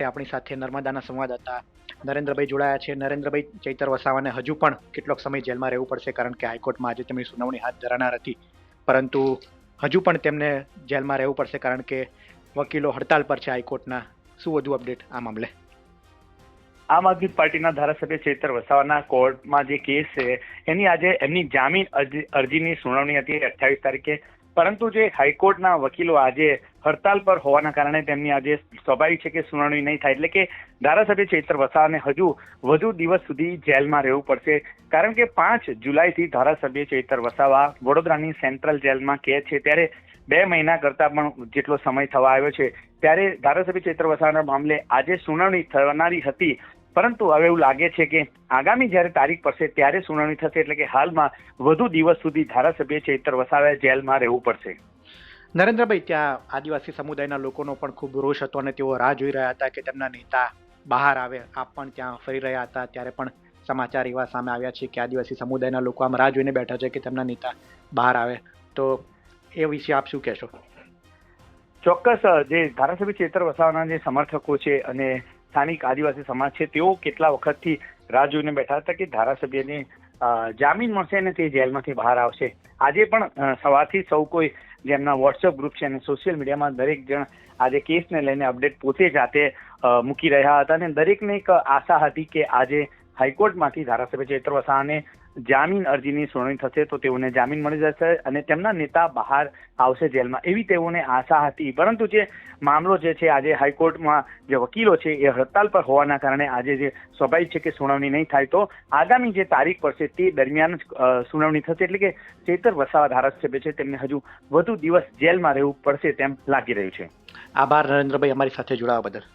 આપણી સાથે નર્મદાના સંવાદદાતા નરેન્દ્રભાઈ જોડાયા છે. નરેન્દ્રભાઈ, ચૈતર વસાવાને હજુ પણ કેટલોક સમય જેલમાં રહેવું પડશે, કારણ કે હાઈકોર્ટમાં આજે તેમની સુનાવણી હાથ ધરાનાર હતી, પરંતુ હજુ પણ તેમને જેલમાં રહેવું પડશે કારણ કે વકીલો હડતાલ પર છે હાઈકોર્ટના. શું વધુ અપડેટ આ મામલે? આમ આદમી પાર્ટીના ધારાસભ્ય ચૈતર વસાવાના કોર્ટમાં જે કેસ છે એની આજે એમની જામીન અરજીની સુનાવણી હતી 28 તારીખે, પરંતુ જે હાઈકોર્ટના વકીલો આજે હડતાલ પર હોવાના કારણે તેમની આજે સ્વાભાવિક છે કે સુનાવણી નહીં થાય, એટલે કે ધારાસભ્ય ચૈતર વસાવાને હજુ વધુ દિવસ સુધી જેલમાં રહેવું પડશે, કારણ કે 5 જુલાઈથી ધારાસભ્ય ચૈતર વસાવા વડોદરાની સેન્ટ્રલ જેલમાં કેદ છે. ત્યારે 2 મહિના કરતા પણ જેટલો સમય થવા આવ્યો છે, ત્યારે ધારાસભ્ય ચૈતર વસાવાના મામલે આજે સુનાવણી થનારી હતી, પરંતુ હવે એવું લાગે છે કે આગામી જ્યારે તારીખ પડશે ત્યારે સુનાવણી થશે, એટલે કે હાલમાં વધુ દિવસ સુધી ધારાસભ્ય ચૈતર વસાવાએ જેલમાં રહેવું પડશે. નરેન્દ્રભાઈ, ત્યાં આદિવાસી સમુદાયના લોકોનો પણ ખૂબ રોષ હતો અને તેઓ રાહ જોઈ રહ્યા હતા કે તેમના નેતા બહાર આવે. આપ પણ ત્યાં ફરી રહ્યા હતા, ત્યારે પણ સમાચાર એવા સામે આવ્યા છે કે આદિવાસી સમુદાયના લોકો આમ રાહ જોઈને બેઠા છે કે તેમના નેતા બહાર આવે. તો એ વિશે આપ શું કહેશો? ચોક્કસ, જે ધારાસભ્ય ચૈતર વસાવાના જે સમર્થકો છે અને સ્થાનિક આદિવાસી સમાજ છે, તેઓ કેટલા વખતથી રાહ જોઈને બેઠા હતા કે ધારાસભ્યને જામીન મળશે અને તે જેલમાંથી બહાર આવશે. આજે પણ સવારથી સૌ કોઈ જેમના વોટ્સઅપ ગ્રુપ છે અને સોશિયલ મીડિયામાં દરેક જણ આજે કેસને લઈને અપડેટ પોતે જાતે મૂકી રહ્યા હતા, અને દરેકને એક આશા હતી કે આજે હાઈકોર્ટમાંથી ધારાસભ્ય ચૈતર વસાવાને જામીન અરજીની સુનાવણી થશે તો તેઓને જામીન મળી જશે અને તેમના નેતા બહાર આવશે જેલમાં, એવી તેઓને આશા હતી. પરંતુ જે મામલો જે છે આજે હાઈકોર્ટમાં જે વકીલો છે એ હડતાલ પર હોવાના કારણે આજે જે સ્વાભાવિક છે કે સુનાવણી નહીં થાય, તો આગામી જે તારીખ પડશે તે દરમિયાન જ સુનાવણી થશે, એટલે કે ચૈતર વસાવા ધારાસભ્ય છે તેમને હજુ વધુ દિવસ જેલમાં રહેવું પડશે તેમ લાગી રહ્યું છે. આભાર નરેન્દ્રભાઈ, અમારી સાથે જોડાવા બદલ.